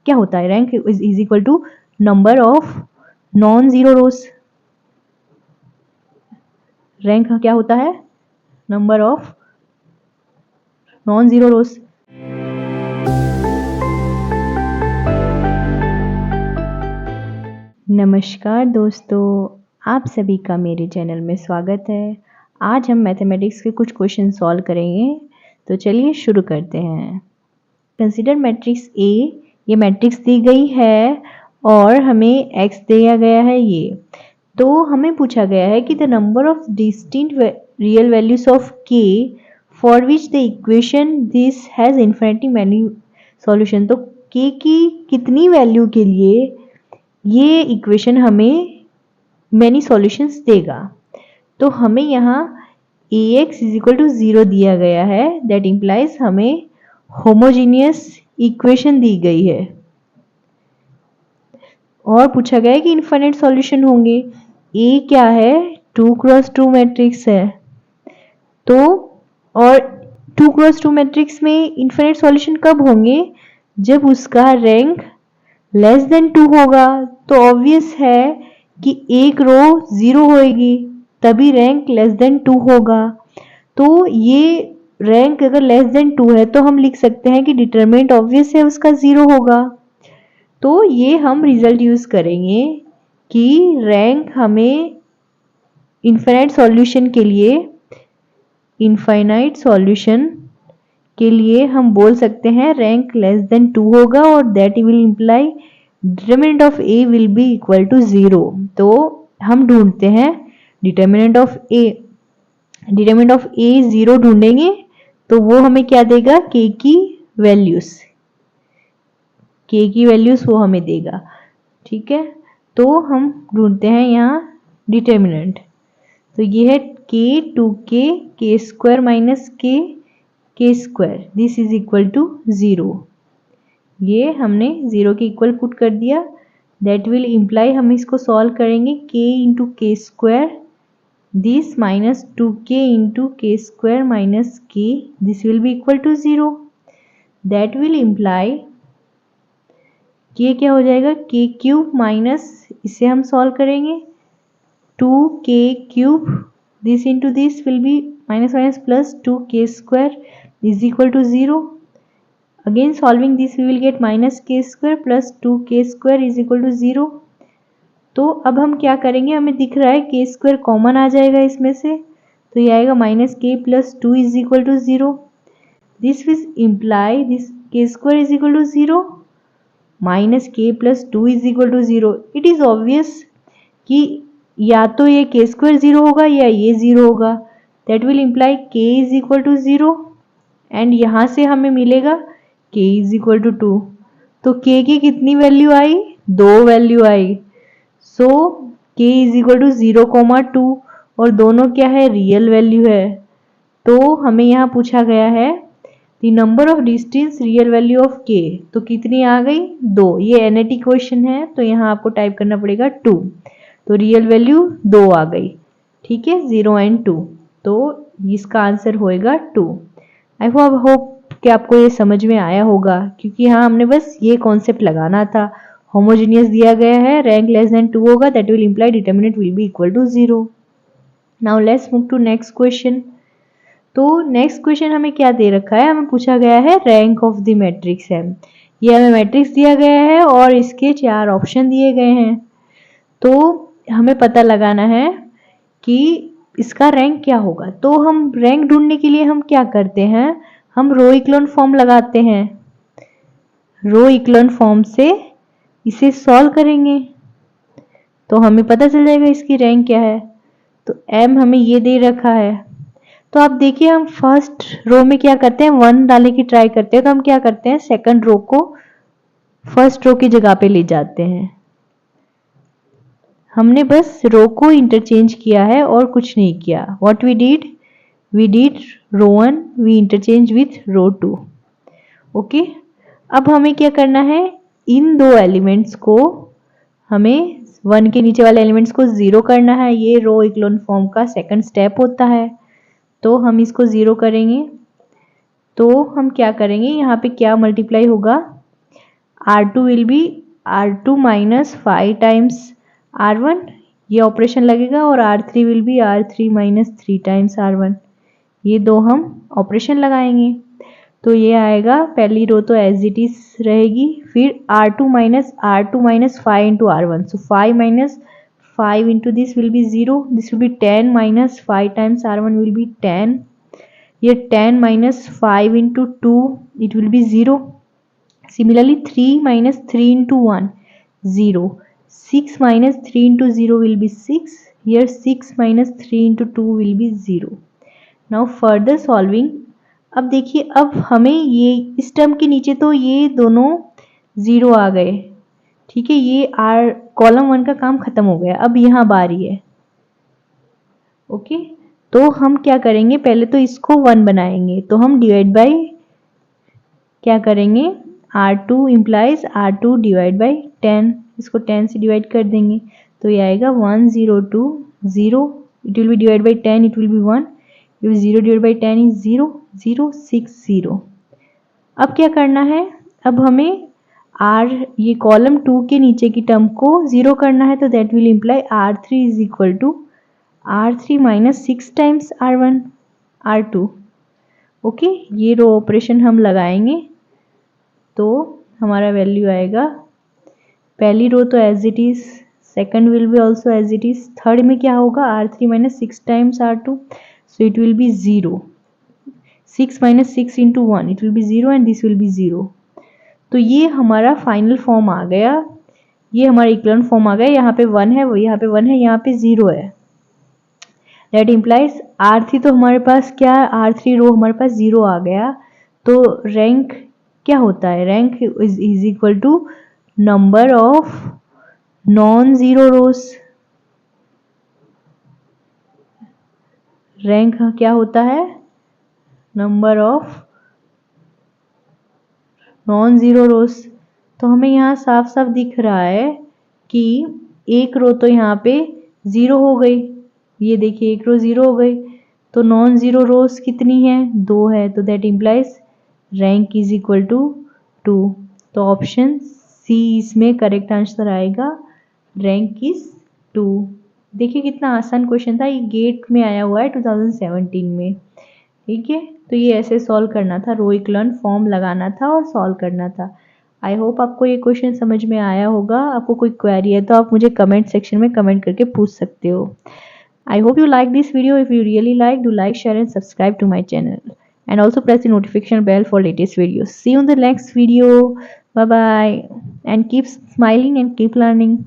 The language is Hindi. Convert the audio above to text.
क्या होता है? Rank is equal to number of non zero rows. Rank क्या होता है? Number of non zero rows. नमस्कार दोस्तों, आप सभी का मेरे चैनल में स्वागत है। आज हम मैथमेटिक्स के कुछ क्वेश्चन सॉल्व करेंगे, तो चलिए शुरू करते हैं। कंसीडर मैट्रिक्स ए, ये मैट्रिक्स दी गई है और हमें x दिया गया है ये। तो हमें पूछा गया है कि the number of distinct real values of k for which the equation this has infinity many solution. तो k की कितनी वैल्यू के लिए ये इक्वेशन हमें मैनी सॉल्यूशंस देगा। तो हमें यहाँ ax इज इक्वल टू 0 दिया गया है, दैट इम्प्लाइज हमें होमोजीनियस इक्वेशन दी गई है और पूछा गया है कि इनफाइनाइट सॉल्यूशन होंगे। ए क्या है? 2x2 मैट्रिक्स है, तो और 2x2 मैट्रिक्स में इनफाइनाइट सॉल्यूशन कब होंगे? जब उसका रैंक लेस देन 2 होगा। तो ऑब्वियस है कि एक रो 0 होएगी, तभी रैंक लेस देन 2 होगा। तो ये रैंक अगर लेस देन 2 है तो हम लिख सकते हैं कि डिटरमिनेंट ऑब्वियस है उसका 0 होगा। तो ये हम रिजल्ट यूज करेंगे कि रैंक हमें इनफाइनाइट सॉल्यूशन के लिए हम बोल सकते हैं रैंक लेस देन 2 होगा और that will imply determinant of A will be equal to 0। तो हम ढूंढते हैं determinant of A. Determinant of A 0 ढूंढेंगे तो वो हमें क्या देगा? के की वैल्यूज वो हमें देगा। ठीक है, तो हम ढूंढते हैं यहाँ डिटरमिनेंट। तो ये है k 2k k square minus k square, this is equal to 0। ये हमने 0 के इक्वल पुट कर दिया, दैट विल इम्प्लाई हम इसको सॉल्व करेंगे k into k square, this minus 2k into k square minus k, this will be equal to 0। That will imply k क्या हो जाएगा? k क्यूब माइनस, इसे हम सॉल्व करेंगे 2k cube, this into this will be minus minus plus 2k square is equal to 0. Again solving this we will get minus k square plus 2k square is equal to 0. तो अब हम क्या करेंगे? हमें दिख रहा है k स्क्वायर कॉमन आ जाएगा इसमें से, तो ये आएगा minus k plus 2 is equal to 0। This will imply this k square is equal to 0 minus k plus 2 is equal to 0। It is obvious कि या तो ये k स्क्वायर 0 होगा या ये 0 होगा, that will imply k is equal to 0 and यहाँ से हमें मिलेगा k इज इक्वल टू 2। तो k की कितनी वैल्यू आई? 2 वैल्यू आई। So k is equal to 0,2 और दोनों क्या है? रियल वैल्यू है। तो हमें यहाँ पूछा गया है the number of distinct real value of k, तो कितनी आ गई? 2। ये एनएटी क्वेश्चन है तो यहाँ आपको टाइप करना पड़ेगा 2, तो रियल वैल्यू 2 आ गई। ठीक है, 0 एंड 2, तो इसका आंसर होएगा 2। आई होप कि आपको ये समझ में आया होगा, क्योंकि यहाँ हमने बस ये कॉन्सेप्ट लगाना था। होमोजीनियस दिया गया है, रैंक लेस देन 2 होगा, that will imply determinant will be equal to 0। Now let's move to next question. तो नेक्स्ट क्वेश्चन हमें क्या दे रखा है? हमें पूछा गया है रैंक ऑफ द मैट्रिक्स है। ये हमें मैट्रिक्स दिया गया है और इसके 4 ऑप्शन दिए गए हैं। तो हमें पता लगाना है कि इसका रैंक क्या होगा। तो हम रैंक ढूंढने के लिए हम क्या करते हैं? हम रो इक्लोन फॉर्म लगाते हैं। रो इक्लोन फॉर्म से इसे सॉल्व करेंगे तो हमें पता चल जाएगा इसकी रैंक क्या है। तो m हमें ये दे रखा है, तो आप देखिए हम फर्स्ट रो में क्या करते हैं? 1 डालने की ट्राई करते हैं, तो हम क्या करते हैं? सेकंड रो को फर्स्ट रो की जगह पे ले जाते हैं। हमने बस रो को इंटरचेंज किया है और कुछ नहीं किया। What we did row 1 we interchange with row 2। Okay, अब हमें क्या करना है? इन दो एलिमेंट्स को हमें 1 के नीचे वाले एलिमेंट्स को 0 करना है। ये रो इक्लोन फॉर्म का सेकंड स्टेप होता है। तो हम इसको 0 करेंगे तो हम क्या करेंगे? यहाँ पे क्या मल्टीप्लाई होगा? R2 will be R2 minus 5 times R1, ये ऑपरेशन लगेगा, और R3 will be R3 minus 3 times R1, ये दो हम ऑपरेशन लगाएंगे। तो ये आएगा, पहली रो तो एज इट इज रहेगी, फिर R2 minus 5 into R1, so 5 minus 5 into this will be 0, this will be 10 minus 5 times R1 will be 10, ये 10 minus 5 into 2 it will be 0, similarly 3 minus 3 into 1 0, 6 minus 3 into 0 will be 6, here 6 minus 3 into 2 will be 0. Now further solving, अब देखिए, अब हमें ये इस टर्म के नीचे तो ये दोनों जीरो आ गए, ठीक है, ये आर कॉलम 1 का काम खत्म हो गया, अब यहाँ बारी है। ओके, तो हम क्या करेंगे, पहले तो इसको 1 बनाएंगे, तो हम डिवाइड बाय क्या करेंगे, R2 implies R2 divide by 10, इसको 10 से डिवाइड कर देंगे, तो ये आएगा 1 0 2 0, it will be divide by 10, it will be 1, 0 divide by 10 is 0 0 6 0। अब क्या करना है, अब हमें R ये कॉलम 2 के नीचे की टर्म को 0 करना है, तो that will imply R3 is equal to R3 minus 6 times R1 R2। Okay, ये रो ऑपरेशन हम लगाएंगे, तो हमारा वैल्यू आएगा, पहली रो तो as it is, second will be also as it is, third में क्या होगा, R3 minus 6 times R2, so it will be 0, 6 minus 6 into 1 it will be 0 and this will be 0। तो ये हमारा फाइनल फॉर्म आ गया, ये हमारा इक्विवेलेंट फॉर्म आ गया, यहाँ पे 1 है, यहाँ पे 1 है, यहाँ पे 0 है, दैट इम्प्लाइज R3 तो हमारे पास क्या है, R3 रो हमारे पास 0 आ गया, तो रैंक क्या होता है, rank is equal to number of non zero rows, rank क्या होता है, number of non zero rows. तो हमें यहाँ साफ साफ दिख रहा है कि एक रो तो यहाँ पे 0 हो गई, ये देखिए एक रो 0 हो गई, तो नॉन जीरो रोज कितनी है, 2 है, तो that implies rank is equal to 2। तो ऑप्शन सी इसमें करेक्ट आंसर आएगा, रैंक इज 2। देखिए कितना आसान क्वेश्चन था, ये गेट में आया हुआ है 2017 में, ठीक है। तो ये ऐसे सॉल्व करना था, रो इक्विवेलेंट फॉर्म लगाना था और सॉल्व करना था। आई होप आपको ये क्वेश्चन समझ में आया होगा। आपको कोई क्वेरी है तो आप मुझे कमेंट सेक्शन में कमेंट करके पूछ सकते हो। I hope you like this video. If you really like, do like, share and subscribe to my channel. And also press the notification bell for latest videos. See you in the next video. Bye bye. And keep smiling and keep learning.